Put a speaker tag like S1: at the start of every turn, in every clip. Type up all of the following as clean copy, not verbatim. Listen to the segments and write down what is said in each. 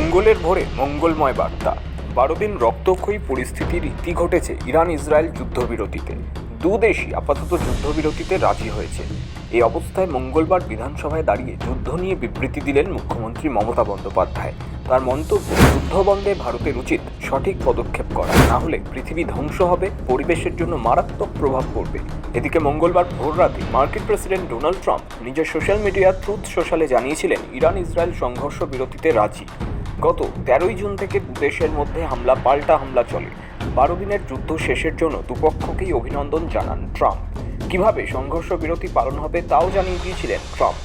S1: মঙ্গলের ভোরে মঙ্গলময় বার্তা। 12 দিন রক্তক্ষয়ী পরিস্থিতির ইতি ঘটেছে ইরান ইসরায়েল যুদ্ধবিরতিতে। দুদেশই আপাতত যুদ্ধবিরতিতে রাজি হয়েছে। এই অবস্থায় মঙ্গলবার বিধানসভায় দাঁড়িয়ে যুদ্ধ নিয়ে বিবৃতি দিলেন মুখ্যমন্ত্রী মমতা বন্দ্যোপাধ্যায়। তার মন্তব্য, যুদ্ধ বন্ধে ভারতের উচিত সঠিক পদক্ষেপ করা, না হলে পৃথিবী ধ্বংস হবে, পরিবেশের জন্য মারাত্মক প্রভাব পড়বে। এদিকে মঙ্গলবার ভোররাতে মার্কিন প্রেসিডেন্ট ডোনাল্ড ট্রাম্প নিজের সোশ্যাল মিডিয়া ট্রুথ সোশ্যালে জানিয়েছিলেন ইরান ইসরায়েল সংঘর্ষ বিরতিতে রাজি। গত 13 জুন থেকে দেশের মধ্যে পাল্টা হামলা চলে। 12 দিনের যুদ্ধ শেষের জন্য দুপক্ষকেই অভিনন্দন জানান ট্রাম্প। কিভাবে সংঘর্ষ বিরতি পালন হবে তাও জানিয়ে দিয়েছিলেন ট্রাম্প।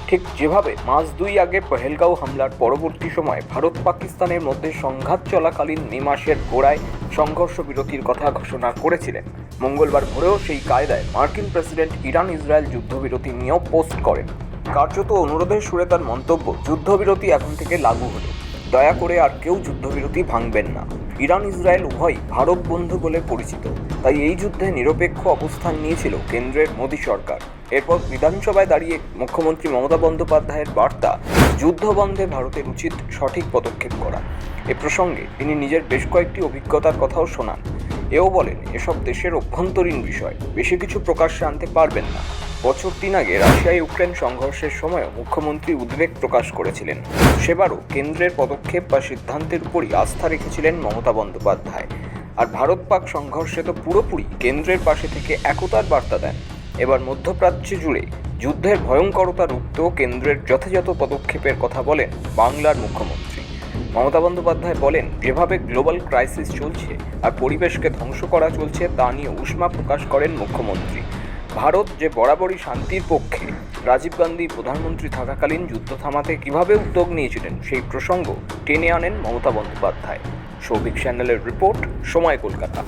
S1: ঠিক যেভাবে মাস 2 আগে পহেলগাঁও হামলার পরবর্তী সময়ে ভারত পাকিস্তানের মধ্যে সংঘাত চলাকালীন মে মাসের গোড়ায় সংঘর্ষ বিরতির কথা ঘোষণা করেছিলেন, মঙ্গলবার ভোরেও সেই কায়দায় মার্কিন প্রেসিডেন্ট ইরান ইসরায়েল যুদ্ধবিরতি নিয়েও পোস্ট করেন। কার্যত অনুরোধের সুরে তার মন্তব্য, যুদ্ধবিরতি এখন থেকে লাগু হলো, দয়া করে আর কেউ যুদ্ধবিরতি ভাঙবেন না। ইরান ইসরায়েল উভয়ই ভারত বন্ধু বলে পরিচিত, তাই এই যুদ্ধে নিরপেক্ষ অবস্থান নিয়েছিল কেন্দ্রের মোদী সরকার। এরপর বিধানসভায় দাঁড়িয়ে মুখ্যমন্ত্রী মমতা বন্দ্যোপাধ্যায়ের বার্তা, যুদ্ধ বন্ধে ভারতের উচিত সঠিক পদক্ষেপ করা। এ প্রসঙ্গে তিনি নিজের বেশ কয়েকটি অভিজ্ঞতার কথাও শোনান। এও বলেন, এসব দেশের অভ্যন্তরীণ বিষয়, বেশি কিছু প্রকাশ্যে আনতে পারবেন না। বছর 3 আগে রাশিয়া ইউক্রেন সংঘর্ষের সময়ও মুখ্যমন্ত্রী উদ্বেগ প্রকাশ করেছিলেন। সেবারও কেন্দ্রের পদক্ষেপ বা সিদ্ধান্তের উপরই আস্থা রেখেছিলেন মমতা বন্দ্যোপাধ্যায়। আর ভারত পাক সংঘর্ষে তো পুরোপুরি কেন্দ্রের পাশে থেকে একতার বার্তা দেন। এবার মধ্যপ্রাচ্য জুড়ে যুদ্ধের ভয়ঙ্করতা রুখতেও কেন্দ্রের যথাযথ পদক্ষেপের কথা বলেন বাংলার মুখ্যমন্ত্রী। মমতা বন্দ্যোপাধ্যায় বলেন, যেভাবে গ্লোবাল ক্রাইসিস চলছে আর পরিবেশকে ধ্বংস করা চলছে তা নিয়ে উষ্মা প্রকাশ করেন মুখ্যমন্ত্রী। ভারত যে বরাবরই শান্তির পক্ষে, রাজীব গান্ধী প্রধানমন্ত্রী থাকাকালীন যুদ্ধ থামাতে কিভাবে উদ্যোগ নিয়েছিলেন সেই প্রসঙ্গ টেনে আনেন মমতা বন্দ্যোপাধ্যায়। সৌভিক চ্যানেলের রিপোর্ট, সময় কলকাতা।